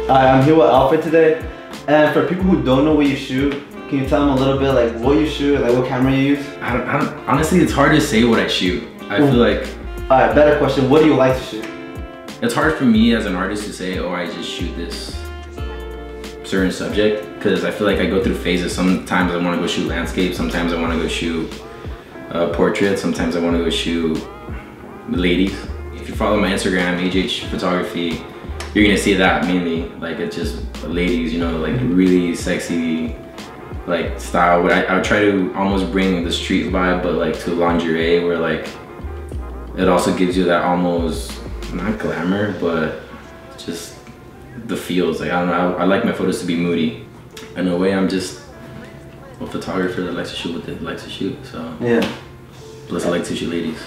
I'm here with Alfred today, and for people who don't know what you shoot, can you tell them a little bit like what you shoot, like what camera you use? I don't, honestly, it's hard to say what I shoot. I feel like... Alright, better question, what do you like to shoot? It's hard for me as an artist to say, oh, I just shoot this certain subject, because I feel like I go through phases. Sometimes I want to go shoot landscape, sometimes I want to go shoot portraits, sometimes I want to go shoot ladies. If you follow my Instagram, AJHPHOTOGRAPhy, you're gonna see that mainly. Like, it's just ladies, you know, like really sexy like style. But I would try to almost bring the street vibe, but like to lingerie, where like it also gives you that almost, not glamour, but just the feels. Like, I don't know, I like my photos to be moody. In a way, I'm just a photographer that likes to shoot with it, likes to shoot, so. Yeah. Plus I like to shoot ladies.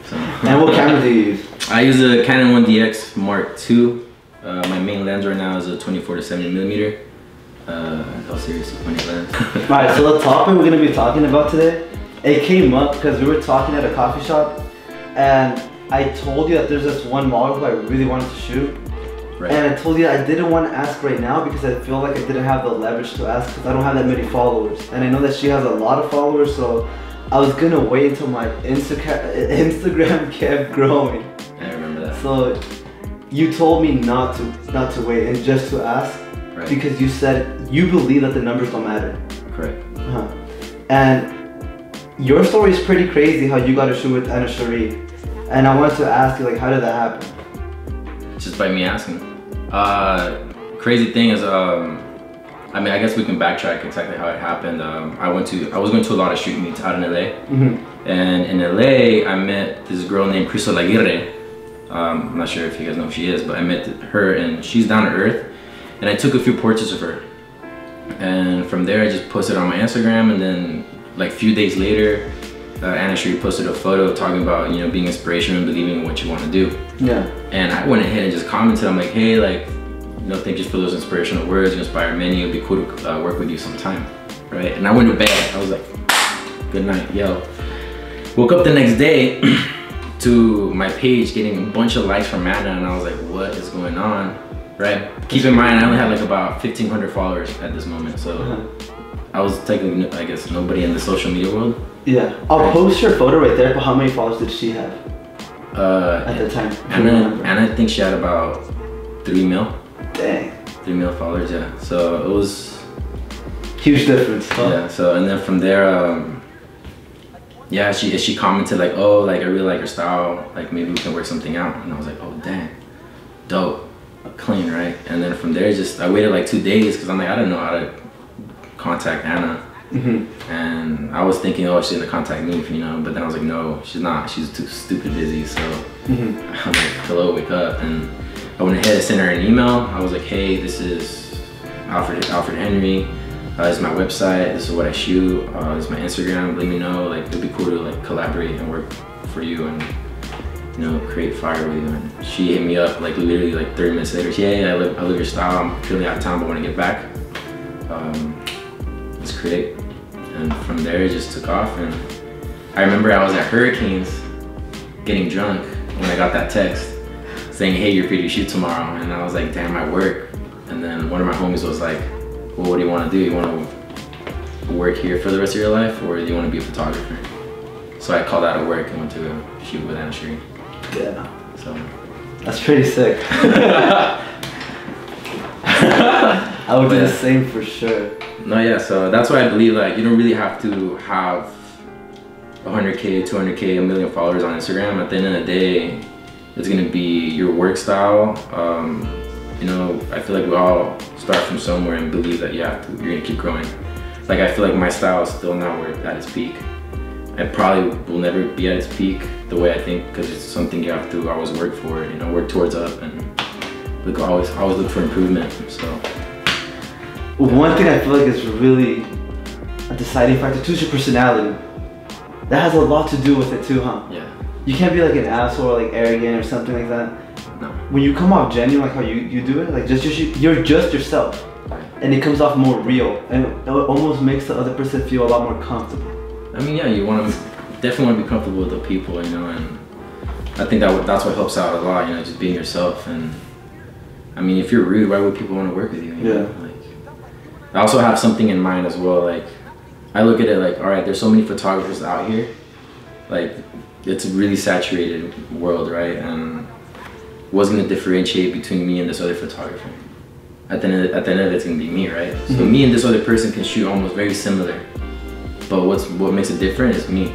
So. And what camera do you use? I use a Canon 1DX Mark II. My main lens right now is a 24 to 70mm. How serious is point lens? Alright, so the topic we're going to be talking about today, it came up because we were talking at a coffee shop, and I told you that there's this one model who I really wanted to shoot. Right. And I told you I didn't want to ask right now because I feel like I didn't have the leverage to ask because I don't have that many followers. And I know that she has a lot of followers, so I was gonna wait until my Instagram kept growing. I remember that. So you told me not to wait and just to ask, right? Because you said you believe that the numbers don't matter. Correct. And your story is pretty crazy, how you got to shoot with Anna Cherie. And I wanted to ask you, like, how did that happen? Just by me asking. Crazy thing is, I mean, I guess we can backtrack exactly how it happened. I was going to a lot of street meets out in LA. And in LA, I met this girl named Crystal Aguirre. I'm not sure if you guys know who she is, but I met her, and she's down to earth. And I took a few portraits of her. And from there, I just posted on my Instagram, and then like a few days later, Anna Cherie posted a photo talking about, you know, being inspirational and believing in what you want to do. Yeah. And I went ahead and just commented. I'm like, hey, like, you know, thank you for those inspirational words. You inspire many. It'd be cool to work with you sometime, right? And I went to bed. I was like, good night, yo. Woke up the next day to my page getting a bunch of likes from Anna, and I was like, what is going on, right? Keep in mind, I only had like about 1,500 followers at this moment, so I was technically, I guess, nobody in the social media world. Yeah, I'll post your photo right there, but how many followers did she have at the time? Anna, I think she had about 3 mil. Dang. 3 mil followers, yeah. So it was huge difference. Huh? Yeah. So, and then from there, yeah, she commented like, oh, like, I really like your style. Like, maybe we can work something out. And I was like, oh, dang, dope, clean, right? And then from there, I waited like 2 days because I'm like, I don't know how to contact Anna. And I was thinking, oh, she's gonna contact me, you know, but then I was like, no, she's not. She's too stupid busy. So I'm like, hello, wake up. And I went ahead and sent her an email. I was like, hey, this is Alfred Henry. This is my website. This is what I shoot. This is my Instagram. Let me know. Like, it'd be cool to like collaborate and work for you and, you know, create fire with you. And she hit me up like literally like 30 minutes later. Hey, I love your style. I'm currently out of town, but when I get back, let's create. And from there, it just took off. And I remember I was at Hurricanes getting drunk when I got that text saying, hey, you're free to shoot tomorrow. And I was like, damn, I work. And then one of my homies was like, well, what do you want to do? You want to work here for the rest of your life, or do you want to be a photographer? So I called out of work and went to shoot with Anna Cherie. Yeah. So that's pretty sick. I would do the same for sure. No, yeah, so that's why I believe like you don't really have to have 100K, 200K, 1 million followers on Instagram. At the end of the day, it's gonna be your work style. You know, I feel like we all start from somewhere and believe that you're gonna keep growing. Like, I feel like my style is still not at its peak. I probably will never be at its peak the way I think, because it's something you have to always work for, you know, work towards up and always look for improvement. So one thing I feel like is really a deciding factor too is your personality. That has a lot to do with it too, huh? Yeah. You can't be like an asshole or like arrogant or something like that. No. When you come off genuine, like how you do it, like you're just yourself, and it comes off more real, and it almost makes the other person feel a lot more comfortable. I mean, yeah, you definitely want to be comfortable with the people, you know, and I think that's what helps out a lot, you know, just being yourself. And I mean, if you're rude, why would people want to work with you? You know? Like, I also have something in mind as well. Like, I look at it like, all right, there's so many photographers out here. Like, it's a really saturated world, right? And what's gonna differentiate between me and this other photographer? At the end of it, it's gonna be me, right? Mm-hmm. So me and this other person can shoot almost very similar, but what makes it different is me.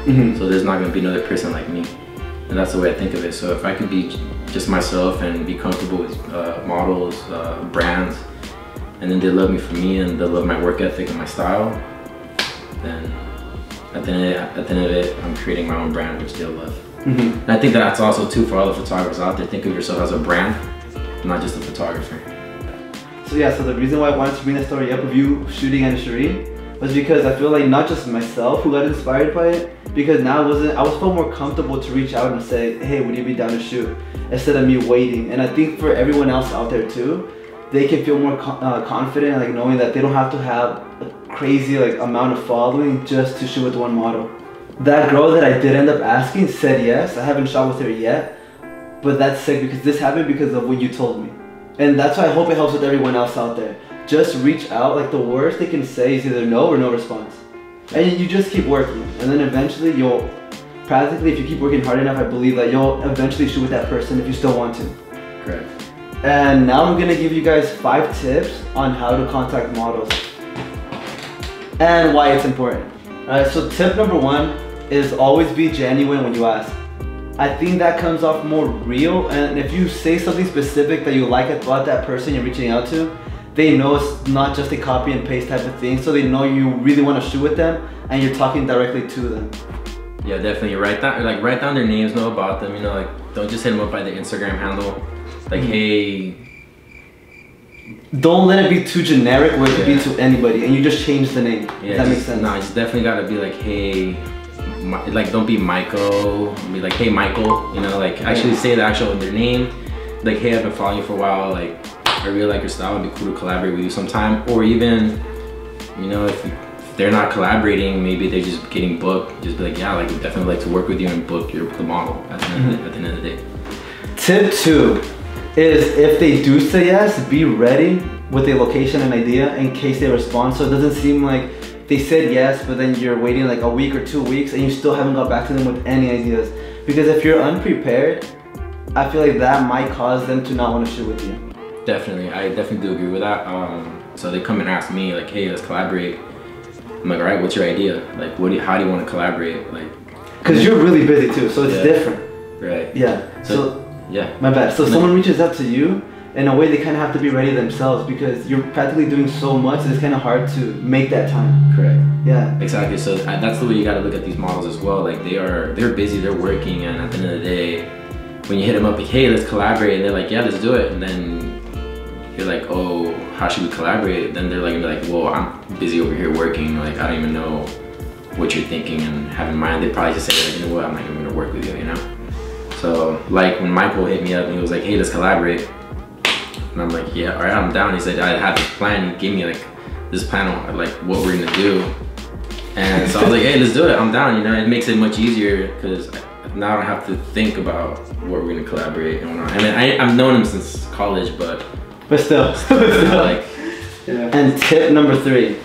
Mm-hmm. So there's not gonna be another person like me, and that's the way I think of it. So if I could be just myself and be comfortable with models, brands, and then they love me for me and they love my work ethic and my style, then at the end of it, I'm creating my own brand, which they'll love. Mm-hmm. And I think that's also too for all the photographers out there. Think of yourself as a brand, not just a photographer. So yeah, so the reason why I wanted to bring the story up of you shooting at Shireen was because I feel like not just myself who got inspired by it, because now I was felt more comfortable to reach out and say, hey, would you be down to shoot? Instead of me waiting. And I think for everyone else out there too, they can feel more confident, like knowing that they don't have to have a crazy amount of following just to shoot with one model. That girl that I did end up asking said yes. I haven't shot with her yet, but that's sick because this happened because of what you told me. And that's why I hope it helps with everyone else out there. Just reach out. Like, the worst they can say is either no or no response. And you just keep working. And then eventually you'll, practically if you keep working hard enough, I believe that you'll eventually shoot with that person if you still want to. Correct. And now I'm gonna give you guys 5 tips on how to contact models and why it's important. Alright, so tip number 1 is always be genuine when you ask. I think that comes off more real, and if you say something specific that you like about that person you're reaching out to, they know it's not just a copy and paste type of thing, so they know you really want to shoot with them and you're talking directly to them. Yeah, definitely. Write down their names, know about them, you know, like don't just hit them up by their Instagram handle. Like, hey, don't let it be too generic where it could be to anybody and you just change the name. Yeah, that makes sense. No, it's definitely gotta be like, hey, like don't be Mikeoohhh, be like, hey Michael, you know, like actually say the actual their name. Like, hey, I've been following you for a while, like I really like your style, it'd be cool to collaborate with you sometime. Or even, you know, if they're not collaborating, maybe they're just getting booked, just be like, yeah, like we'd definitely like to work with you and book the model at the end of the day. Tip 2 is if they do say yes, be ready with a location and idea in case they respond, so it doesn't seem like they said yes but then you're waiting like a week or 2 weeks and you still haven't got back to them with any ideas. Because if you're unprepared, I feel like that might cause them to not want to shoot with you. Definitely, I definitely do agree with that. So they come and ask me like, hey, let's collaborate. I'm like, all right, what's your idea? Like, how do you want to collaborate? Like, because you're really busy too, so it's different. Right. Yeah. So yeah. My bad. So someone reaches out to you, in a way they kind of have to be ready themselves because you're practically doing so much, it's kind of hard to make that time. Correct. Yeah. Exactly. So that's the way you got to look at these models as well. Like they're busy, they're working, and at the end of the day, when you hit them up like, hey, let's collaborate, and they're like, yeah, let's do it, and then you're like, oh, how should we collaborate? Then they're like, well, I'm busy over here working. Like, I don't even know what you're thinking and have in mind. They probably just say, like, you know what, I'm not even gonna work with you, you know? So like when Michael hit me up and he was like, hey, let's collaborate. And I'm like, yeah, all right, I'm down. He said, I had this plan. He gave me like this plan on like what we're gonna do. And so I was like, hey, let's do it. I'm down, you know? It makes it much easier because now I don't have to think about what we're gonna collaborate on. I mean, I've known him since college, but still. Like, yeah. And tip number 3.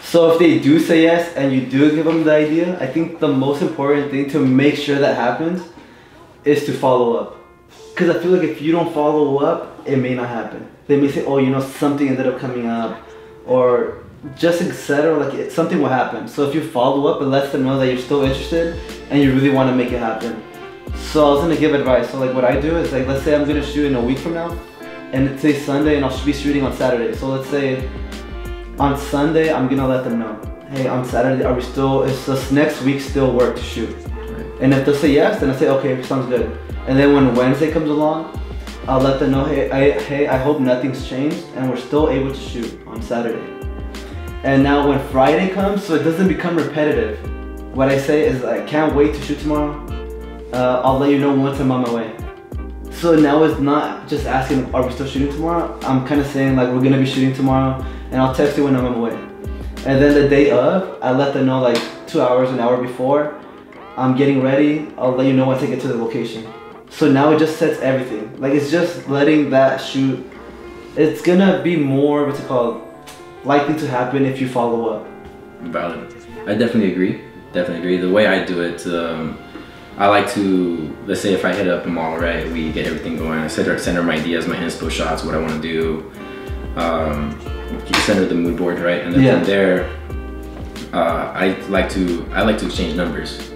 So if they do say yes and you do give them the idea, I think the most important thing to make sure that happens is to follow up. Because I feel like if you don't follow up, it may not happen. They may say, oh, you know, something ended up coming up, or just etc. Like something will happen. So if you follow up, it lets them know that you're still interested and you really want to make it happen. So I was gonna give advice. So like what I do is like, let's say I'm gonna shoot in a week from now, and it's a Sunday, and I'll be shooting on Saturday. So let's say on Sunday, I'm gonna let them know, hey, on Saturday, is this next week still work to shoot? Right. And if they say yes, then I say, okay, sounds good. And then when Wednesday comes along, I'll let them know, hey, I hope nothing's changed and we're still able to shoot on Saturday. And now when Friday comes, so it doesn't become repetitive, what I say is, I can't wait to shoot tomorrow. I'll let you know once I'm on my way. So now it's not just asking, are we still shooting tomorrow? I'm kind of saying like, we're gonna be shooting tomorrow, and I'll text you when I'm on my way. And then the day of, I let them know like 2 hours, an hour before, I'm getting ready. I'll let you know once I get to the location. So now it just sets everything. Like it's just letting that shoot. It's gonna be more, what's it called, likely to happen if you follow up. Valid. I definitely agree. Definitely agree. The way I do it, I like to, let's say if I hit up a model, right, we get everything going. I send her my ideas, my inspo shots, what I want to do. You send her the mood board, right, and then from there, I like to exchange numbers.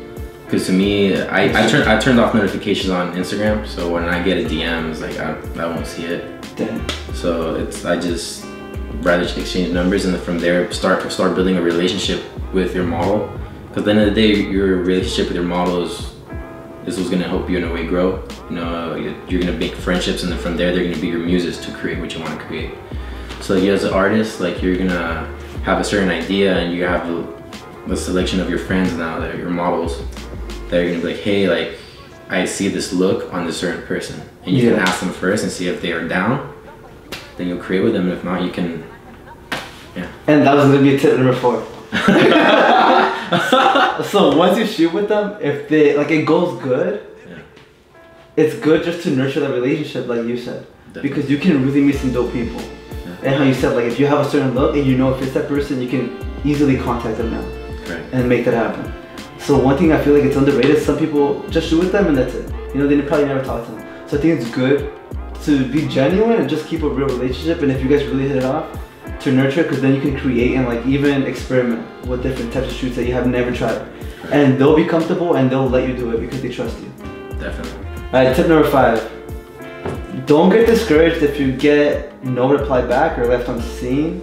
Because to me, I turned off notifications on Instagram, so when I get a DM, it's like I won't see it. Damn. So I just rather exchange numbers, and then from there start building a relationship with your model. Because at the end of the day, your relationship with your model is what's gonna help you in a way grow. You know, you're gonna make friendships, and then from there, they're gonna be your muses to create what you want to create. So you as an artist, like you're gonna have a certain idea, and you have a selection of your friends now that are your models. That you're gonna be like, hey, like I see this look on this certain person, and you can ask them first and see if they are down. Then you'll create with them, and if not, you can, And that was gonna be tip number 4. So once you shoot with them, if they like it goes good, it's good just to nurture that relationship, like you said, because you can really meet some dope people. And how you said, like if you have a certain look and you know if it's that person, you can easily contact them now and make that happen. So one thing I feel like it's underrated, some people just shoot with them and that's it. You know, they probably never talk to them. So I think it's good to be genuine and just keep a real relationship, and if you guys really hit it off, to nurture it, because then you can create and like even experiment with different types of shoots that you have never tried. And they'll be comfortable and they'll let you do it because they trust you. Definitely. Alright, tip number 5. Don't get discouraged if you get no reply back or left unseen.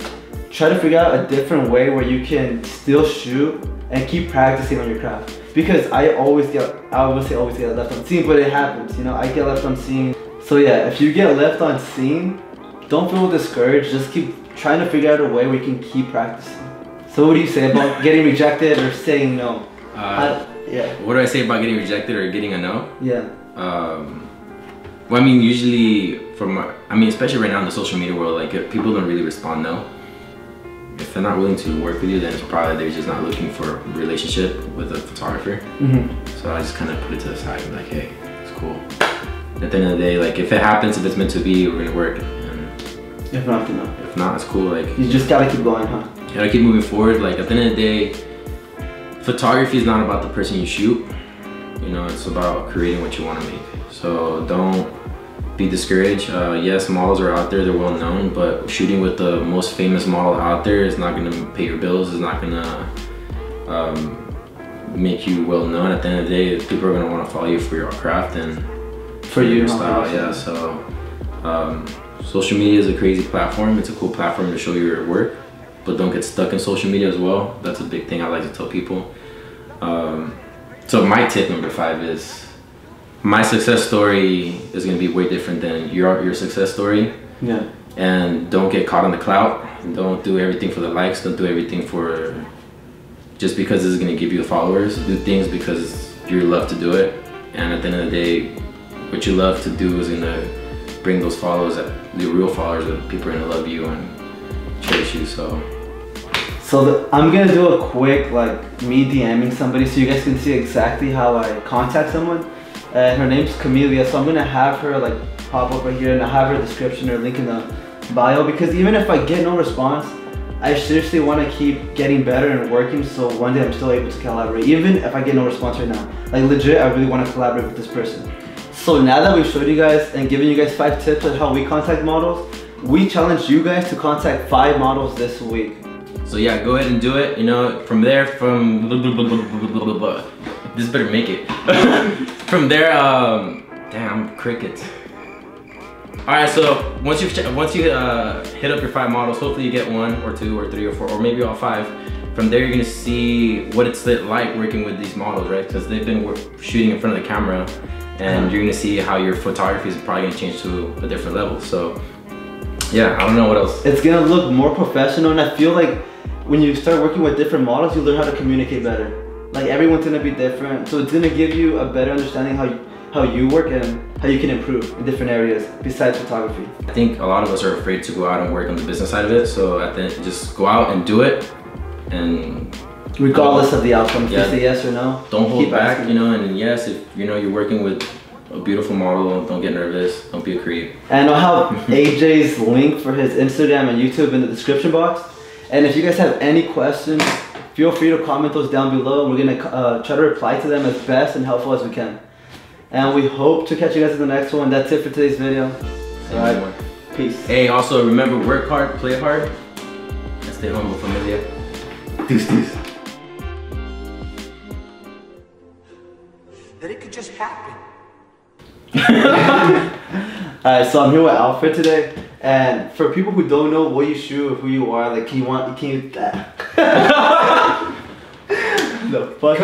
Try to figure out a different way where you can still shoot and keep practicing on your craft. Because I always get left unseen, but it happens, you know, I get left unseen. So yeah, if you get left unseen, don't feel discouraged, just keep trying to figure out a way where you can keep practicing. So what do you say about getting rejected or saying no? What do I say about getting rejected or getting a no? Yeah. Well, I mean, usually especially right now in the social media world, like if people don't really respond no. If they're not willing to work with you, then it's probably they're just not looking for a relationship with a photographer. So I just kind of put it to the side and be like, hey, it's cool. At the end of the day, like if it happens, if it's meant to be, we're gonna work. And if not, then no. If not, it's cool. Like you just gotta keep going, huh? You gotta keep moving forward. Like at the end of the day, photography is not about the person you shoot. You know, it's about creating what you want to make. So don't be discouraged. Yes, models are out there, they're well known, but shooting with the most famous model out there is not gonna pay your bills, is not gonna make you well known. At the end of the day, people are gonna want to follow you for your craft and for your style. Yeah, so social media is a crazy platform. It's a cool platform to show your work, but don't get stuck in social media as well. That's a big thing I like to tell people. So my tip number 5 is, my success story is going to be way different than your success story. Yeah. And don't get caught on the clout. Don't do everything for the likes. Don't do everything for just because this is going to give you the followers. Do things because you love to do it. And at the end of the day, what you love to do is going to bring those followers, the real followers, that people are going to love you and cherish you. So I'm gonna do a quick me DMing somebody so you guys can see exactly how I contact someone. And her name's Camelia, so I'm gonna have her pop up right here, and I have her description or link in the bio, because even if I get no response, I seriously want to keep getting better and working, so one day I'm still able to collaborate, even if I get no response right now. Legit, I really want to collaborate with this person. So now that we've showed you guys and given you guys 5 tips on how we contact models, we challenge you guys to contact 5 models this week. So yeah, go ahead and do it. You know, from there, this better make it. From there, damn, crickets. All right, so once you hit up your 5 models, hopefully you get 1 or 2 or 3 or 4 or maybe all 5. From there, you're gonna see what it's like working with these models, right? Because they've been shooting in front of the camera, and you're gonna see how your photography is probably gonna change to a different level. So yeah, I don't know what else. It's gonna look more professional, and I feel like when you start working with different models, you learn how to communicate better. Everyone's gonna be different, so it's gonna give you a better understanding how you work and how you can improve in different areas besides photography. I think a lot of us are afraid to go out and work on the business side of it, so at the end, just go out and do it, and regardless of the outcome, if you say yes or no, don't hold back, you know. And yes, if you know you're working with a beautiful model. Don't get nervous. Don't be a creep. And I'll have AJ's link for his Instagram and YouTube in the description box. And if you guys have any questions, feel free to comment those down below. We're gonna try to reply to them as best and helpful as we can. And we hope to catch you guys in the next one. That's it for today's video. Alright, peace. Hey, also remember, work hard, play hard, and stay humble, familia. Deuce. That it could just happen. Alright, so I'm here with Alfred today, and for people who don't know what you shoot or who you are, like, can you the fuck?